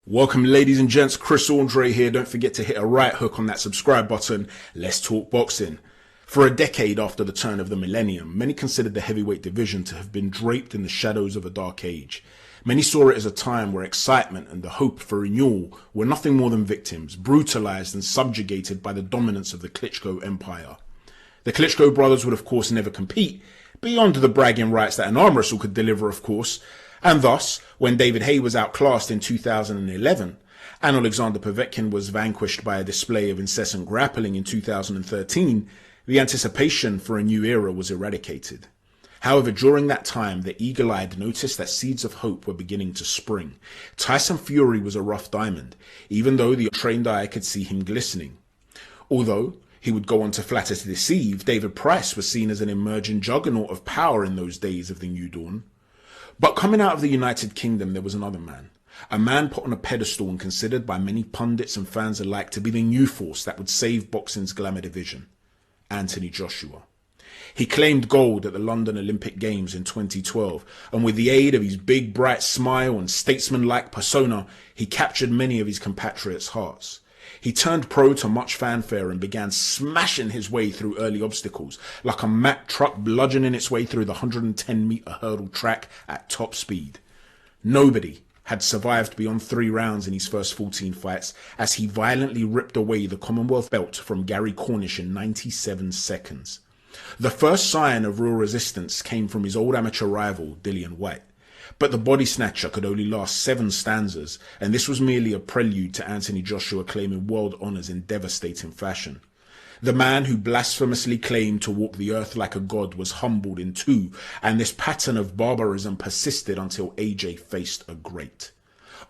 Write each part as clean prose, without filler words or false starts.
Welcome ladies and gents, Chris Andre here. Don't forget to hit a right hook on that subscribe button. Let's talk boxing. For a decade after the turn of the millennium, many considered the heavyweight division to have been draped in the shadows of a dark age. Many saw it as a time where excitement and the hope for renewal were nothing more than victims, brutalized and subjugated by the dominance of the Klitschko empire. The Klitschko brothers would of course never compete, beyond the bragging rights that an arm wrestle could deliver of course, and thus, when David Haye was outclassed in 2011, and Alexander Povetkin was vanquished by a display of incessant grappling in 2013, the anticipation for a new era was eradicated. However, during that time, the eagle-eyed noticed that seeds of hope were beginning to spring. Tyson Fury was a rough diamond, even though the trained eye could see him glistening. Although he would go on to flatter to deceive, David Price was seen as an emerging juggernaut of power in those days of the New Dawn. But coming out of the United Kingdom, there was another man. A man put on a pedestal and considered by many pundits and fans alike to be the new force that would save boxing's glamour division. Anthony Joshua. He claimed gold at the London Olympic Games in 2012, and with the aid of his big bright smile and statesman-like persona, he captured many of his compatriots' hearts. He turned pro to much fanfare and began smashing his way through early obstacles, like a Mack truck bludgeoning its way through the 110-metre hurdle track at top speed. Nobody had survived beyond 3 rounds in his first 14 fights, as he violently ripped away the Commonwealth belt from Gary Cornish in 97 seconds. The first sign of real resistance came from his old amateur rival, Dillian Whyte. But the body snatcher could only last 7 stanzas, and this was merely a prelude to Anthony Joshua claiming world honours in devastating fashion. The man who blasphemously claimed to walk the earth like a god was humbled in 2, and this pattern of barbarism persisted until AJ faced a great.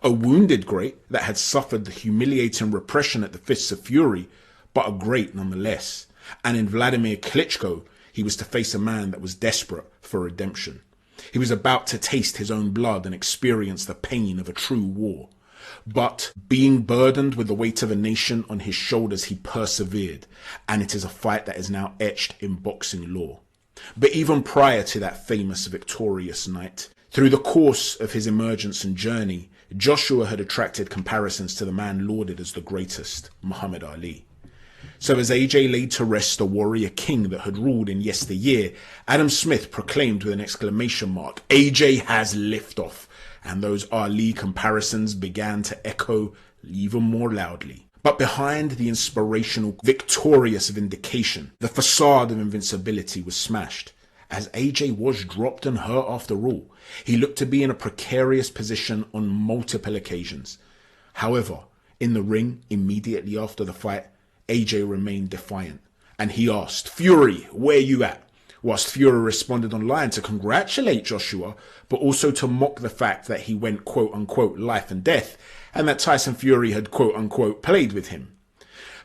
A wounded great that had suffered the humiliating repression at the fists of Fury, but a great nonetheless. And in Vladimir Klitschko, he was to face a man that was desperate for redemption. He was about to taste his own blood and experience the pain of a true war. But being burdened with the weight of a nation on his shoulders, he persevered, and it is a fight that is now etched in boxing lore. But even prior to that famous victorious night, through the course of his emergence and journey, Joshua had attracted comparisons to the man lauded as the greatest, Muhammad Ali. So as AJ laid to rest the warrior king that had ruled in yesteryear, Adam Smith proclaimed with an exclamation mark, "AJ has liftoff," and those Ali comparisons began to echo even more loudly. But behind the inspirational, victorious vindication, the facade of invincibility was smashed. As AJ was dropped and hurt after all, he looked to be in a precarious position on multiple occasions. However, in the ring, immediately after the fight, AJ remained defiant, and he asked, "Fury, where you at?" Whilst Fury responded online to congratulate Joshua, but also to mock the fact that he went quote-unquote life and death, and that Tyson Fury had quote-unquote played with him.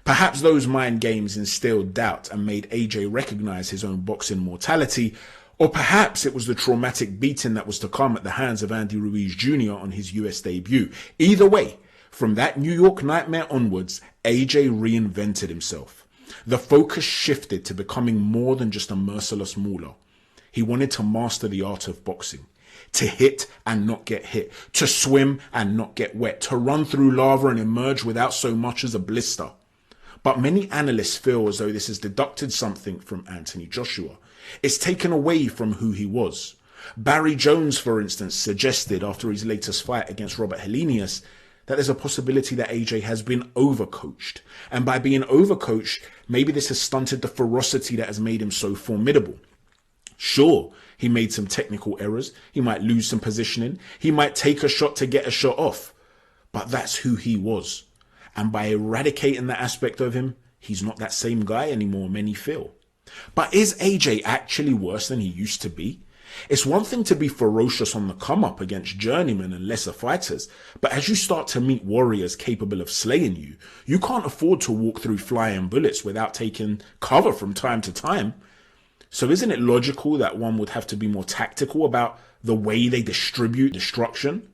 Perhaps those mind games instilled doubt and made AJ recognize his own boxing mortality, or perhaps it was the traumatic beating that was to come at the hands of Andy Ruiz Jr. on his US debut. Either way, from that New York nightmare onwards, AJ reinvented himself. The focus shifted to becoming more than just a merciless mauler. He wanted to master the art of boxing, to hit and not get hit, to swim and not get wet, to run through lava and emerge without so much as a blister. But many analysts feel as though this has deducted something from Anthony Joshua. It's taken away from who he was. Barry Jones, for instance, suggested after his latest fight against Robert Helenius that there's a possibility that AJ has been overcoached. And by being overcoached, maybe this has stunted the ferocity that has made him so formidable. Sure, he made some technical errors. He might lose some positioning. He might take a shot to get a shot off. But that's who he was. And by eradicating that aspect of him, he's not that same guy anymore, many feel. But is AJ actually worse than he used to be? It's one thing to be ferocious on the come-up against journeymen and lesser fighters, but as you start to meet warriors capable of slaying you, you can't afford to walk through flying bullets without taking cover from time to time. So isn't it logical that one would have to be more tactical about the way they distribute destruction?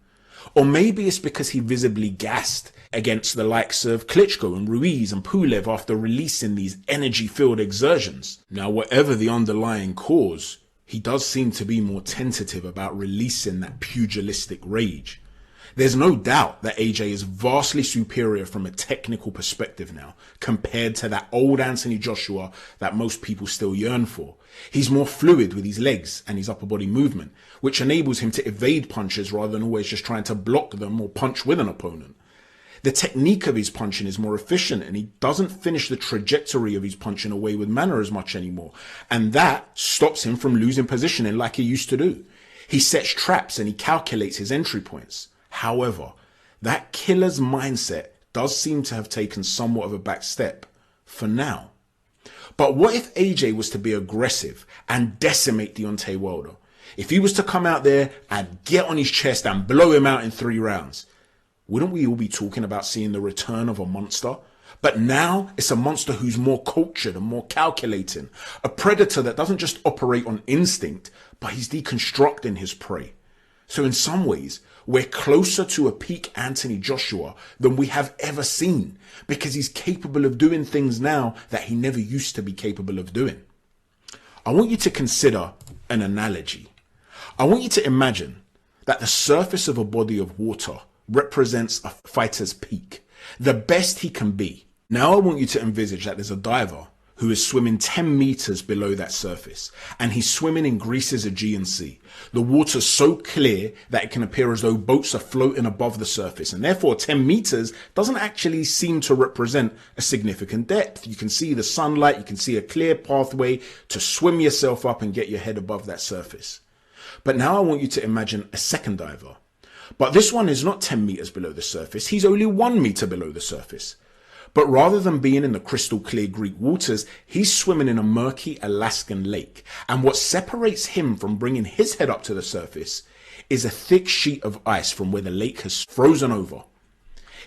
Or maybe it's because he visibly gassed against the likes of Klitschko and Ruiz and Pulev after releasing these energy-filled exertions. Now, whatever the underlying cause, he does seem to be more tentative about releasing that pugilistic rage. There's no doubt that AJ is vastly superior from a technical perspective now, compared to that old Anthony Joshua that most people still yearn for. He's more fluid with his legs and his upper body movement, which enables him to evade punches rather than always just trying to block them or punch with an opponent. The technique of his punching is more efficient, and he doesn't finish the trajectory of his punching away with manner as much anymore. And that stops him from losing positioning like he used to do. He sets traps and he calculates his entry points. However, that killer's mindset does seem to have taken somewhat of a back step for now. But what if AJ was to be aggressive and decimate Deontay Wilder? If he was to come out there and get on his chest and blow him out in 3 rounds, wouldn't we all be talking about seeing the return of a monster? But now it's a monster who's more cultured and more calculating. A predator that doesn't just operate on instinct, but he's deconstructing his prey. So in some ways, we're closer to a peak Anthony Joshua than we have ever seen, because he's capable of doing things now that he never used to be capable of doing. I want you to consider an analogy. I want you to imagine that the surface of a body of water represents a fighter's peak, the best he can be. Now I want you to envisage that there's a diver who is swimming 10 meters below that surface, and he's swimming in Greece's Aegean Sea. The water's so clear that it can appear as though boats are floating above the surface, and therefore 10 meters doesn't actually seem to represent a significant depth. You can see the sunlight, you can see a clear pathway to swim yourself up and get your head above that surface. But now I want you to imagine a second diver. But this one is not 10 meters below the surface, he's only 1 meter below the surface. But rather than being in the crystal clear Greek waters, he's swimming in a murky Alaskan lake. And what separates him from bringing his head up to the surface is a thick sheet of ice from where the lake has frozen over.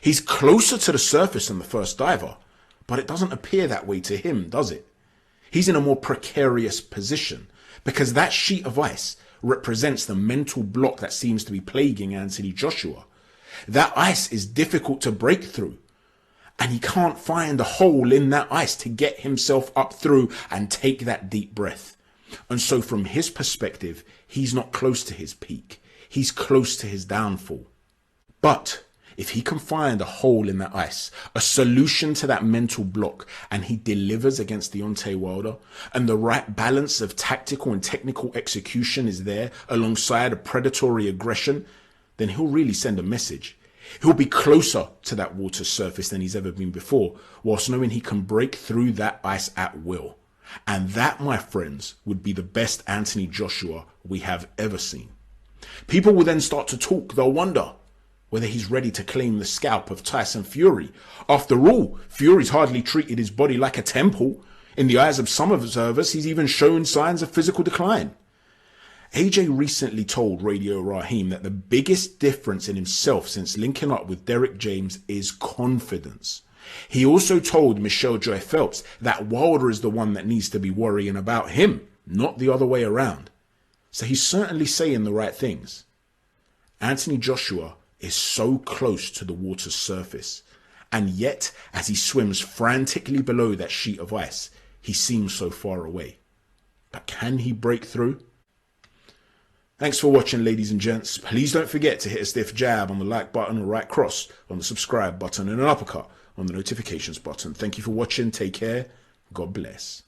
He's closer to the surface than the first diver, but it doesn't appear that way to him, does it? He's in a more precarious position because that sheet of ice represents the mental block that seems to be plaguing Anthony Joshua. That ice is difficult to break through, and he can't find a hole in that ice to get himself up through and take that deep breath. And so from his perspective, he's not close to his peak. He's close to his downfall. But if he can find a hole in that ice, a solution to that mental block, and he delivers against Deontay Wilder, and the right balance of tactical and technical execution is there alongside a predatory aggression, then he'll really send a message. He'll be closer to that water's surface than he's ever been before, whilst knowing he can break through that ice at will. And that, my friends, would be the best Anthony Joshua we have ever seen. People will then start to talk. They'll wonder whether he's ready to claim the scalp of Tyson Fury. After all, Fury's hardly treated his body like a temple. In the eyes of some observers, he's even shown signs of physical decline. AJ recently told Radio Raheem that the biggest difference in himself since linking up with Derrick James is confidence. He also told Michelle Joy Phelps that Wilder is the one that needs to be worrying about him, not the other way around. So he's certainly saying the right things. Anthony Joshua is so close to the water's surface, and yet as he swims frantically below that sheet of ice, he seems so far away. But can he break through? Thanks for watching, ladies and gents. Please don't forget to hit a stiff jab on the like button or right cross on the subscribe button and an uppercut on the notifications button. Thank you for watching. Take care. God bless.